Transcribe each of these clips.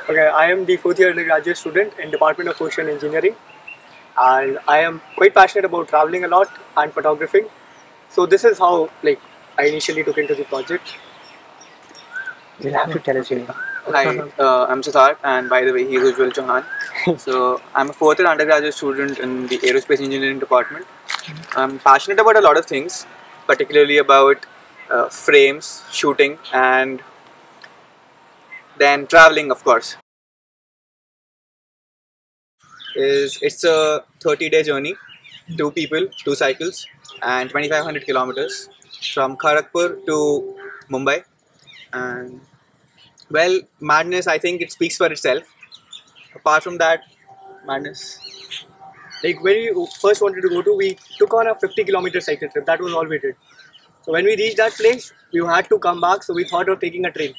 Okay, I am the fourth year undergraduate student in Department of Ocean Engineering, and I am quite passionate about traveling a lot and photographing. So this is how I initially took into the project. You'll have to tell us your name. Hi, I'm Siddharth, and by the way, he's Ujjawal Chauhan. So, I'm a fourth year undergraduate student in the Aerospace Engineering department. I'm passionate about a lot of things, particularly about frames, shooting, and then traveling, of course. It's a 30-day journey, two people, two cycles, and 2,500 kilometers from Kharagpur to Mumbai. And well, madness, I think it speaks for itself. Apart from that, madness. Like when we first wanted to go to, we took on a 50-kilometer cycle trip. That was all we did. So when we reached that place, we had to come back. So we thought of taking a train.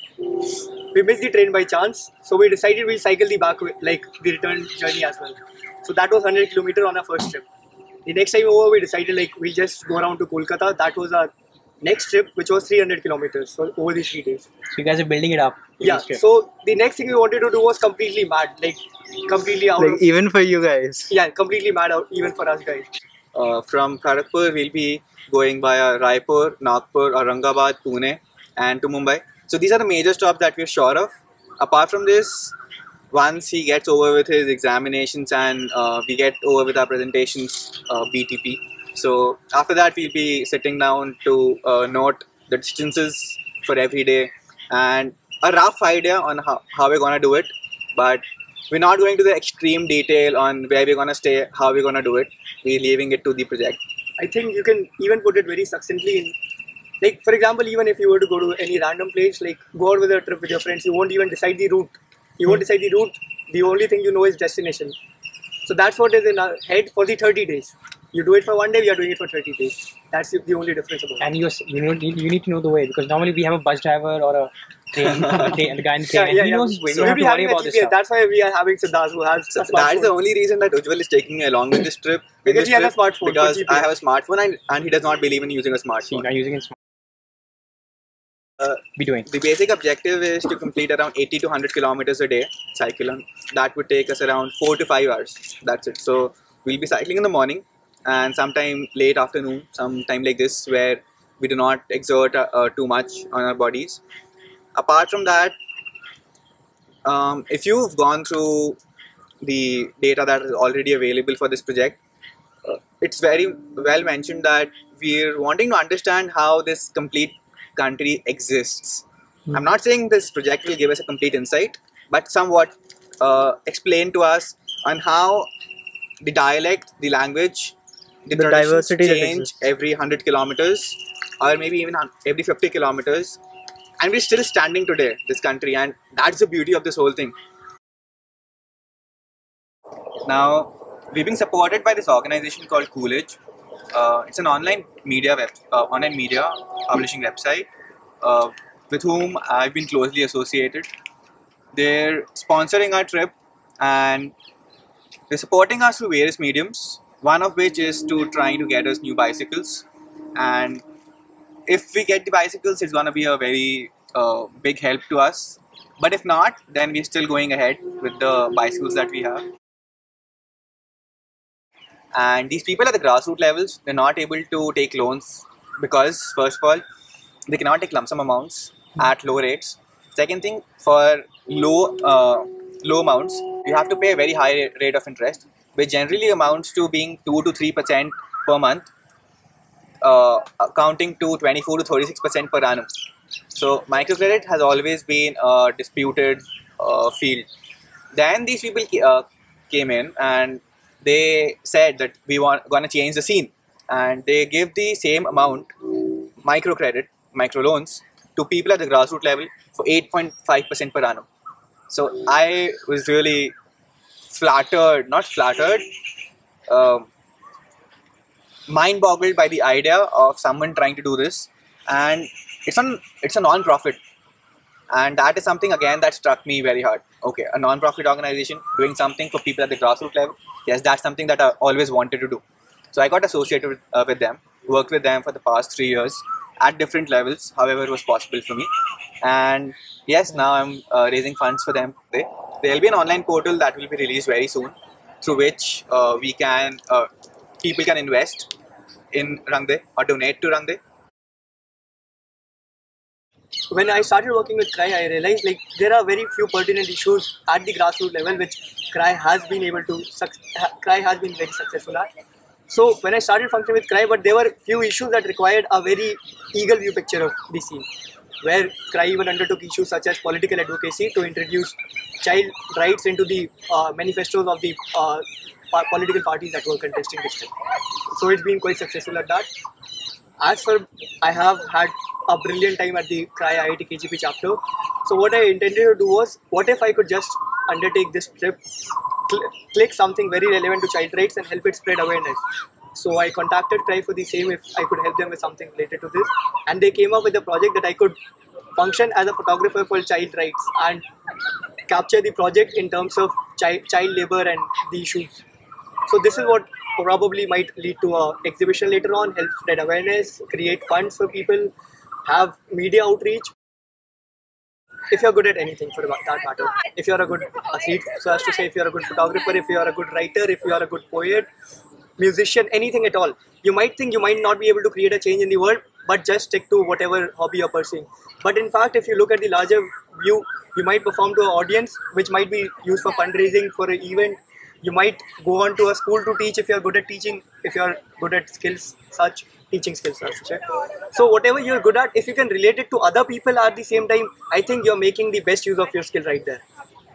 We missed the train by chance. So we decided we'll cycle the back, the return journey as well. So that was 100 kilometer on our first trip. The next time over, we decided we'll just go around to Kolkata. That was our next trip, which was 300 kilometers. So over the 3 days. So you guys are building it up. Yeah. So the next thing we wanted to do was completely mad, completely out. Of, even for you guys. Yeah, completely mad out, even for us guys. From Kharagpur, we'll be going via Raipur, Nagpur, Aurangabad, Pune, and to Mumbai. So these are the major stops that we're sure of. Apart from this, once he gets over with his examinations and we get over with our presentations, BTP. So after that, we'll be sitting down to note the distances for every day and a rough idea on how we're gonna do it. But we're not going to the extreme detail on where we're gonna stay, how we're gonna do it. We're leaving it to the project. I think you can even put it very succinctly in, for example, even if you were to go to any random place, go out with a trip with your friends, you won't even decide the route. You won't decide the route. The only thing you know is destination. So that's what is in our head for the 30 days. You do it for 1 day, we are doing it for 30 days. That's the only difference about it. And you need to know the way, because normally we have a bus driver or a train, the guy in the train, and he knows his way. You don't have to worry about this stuff. That's why we are having Siddharth, who has a smartphone. That's the only reason that Ujjawal is taking me along with this trip. Because he has a smartphone. Because I have a smartphone and he does not believe in using a smartphone. So you're not using it. The basic objective is to complete around 80 to 100 kilometers a day cycle. That would take us around 4 to 5 hours. That's it. So we'll be cycling in the morning and sometime late afternoon, sometime like this, where we do not exert too much on our bodies. Apart from that, if you've gone through the data that is already available for this project, it's very well mentioned that we're wanting to understand how this complete country exists. I'm not saying this project will give us a complete insight, but somewhat explain to us on how the dialect, the language, the diversity change every 100 kilometers or maybe even every 50 kilometers. And we're still standing today, this country, and that's the beauty of this whole thing. Now, we've been supported by this organization called Coolidge. It's an online media publishing website with whom I've been closely associated. They're sponsoring our trip and they're supporting us through various mediums, one of which is to try to get us new bicycles. And if we get the bicycles, it's going to be a very big help to us. But if not, then we're still going ahead with the bicycles that we have. And these people at the grassroots levels, they're not able to take loans because, first of all, they cannot take lump sum amounts at low rates. Second thing, for low amounts, you have to pay a very high rate of interest, which generally amounts to being 2 to 3% per month, accounting to 24 to 36% per annum. So microcredit has always been a disputed field. Then these people came in and they said that we gonna change the scene, and they give the same amount, microloans, to people at the grassroots level for 8.5% per annum. So I was really mind-boggled by the idea of someone trying to do this, and it's a non-profit, and that is something again that struck me very hard. Okay, a non-profit organization doing something for people at the grassroots level. Yes, that's something that I always wanted to do. So I got associated with them, worked with them for the past 3 years at different levels, however it was possible for me. And yes, now I'm raising funds for them today. there will be an online portal that will be released very soon, through which people can invest in Rangde or donate to Rangde. When I started working with C.R.Y, I realized like there are very few pertinent issues at the grassroots level which C.R.Y has been very successful at. So when I started functioning with C.R.Y, but there were few issues that required a very eagle view picture of the scene, where C.R.Y even undertook issues such as political advocacy to introduce child rights into the manifestos of the political parties that were contesting this time. So it's been quite successful at that. As for, I have had a brilliant time at the C.R.Y IIT KGP chapter. So what I intended to do was, what if I could just undertake this trip, click something very relevant to child rights and help it spread awareness. So I contacted C.R.Y for the same, if I could help them with something related to this, and they came up with a project that I could function as a photographer for child rights and capture the project in terms of child labor and the issues. So this is what probably might lead to an exhibition later on, help spread awareness, create funds for people, have media outreach. If you're good at anything for that matter, if you're a good athlete, so as to say, if you're a good photographer, if you're a good writer, if you're a good poet, musician, anything at all, you might think you might not be able to create a change in the world, but just stick to whatever hobby you're pursuing. But in fact, if you look at the larger view, you might perform to an audience which might be used for fundraising for an event. You might go on to a school to teach if you're good at teaching, if you're good at skills, such teaching skills, such. So whatever you're good at, if you can relate it to other people at the same time, I think you're making the best use of your skill right there.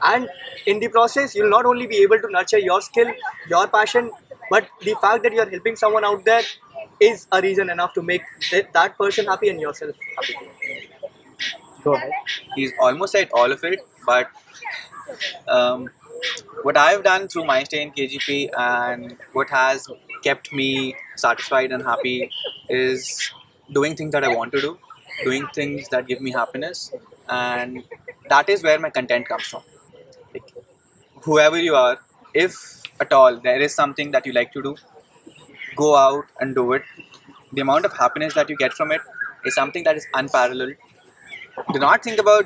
And in the process, you'll not only be able to nurture your skill, your passion, but the fact that you're helping someone out there is a reason enough to make that person happy and yourself happy. Go ahead. He's almost said all of it, but what I've done through my stay in KGP and what has kept me satisfied and happy is doing things that I want to do, doing things that give me happiness, and that is where my content comes from. Like, whoever you are, if at all there is something that you like to do, go out and do it. The amount of happiness that you get from it is something that is unparalleled. Do not think about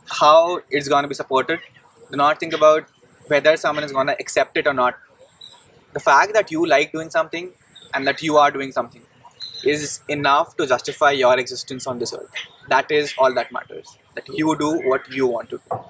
how it's going to be supported. Do not think about whether someone is going to accept it or not. The fact that you like doing something and that you are doing something is enough to justify your existence on this earth. That is all that matters. That you do what you want to do.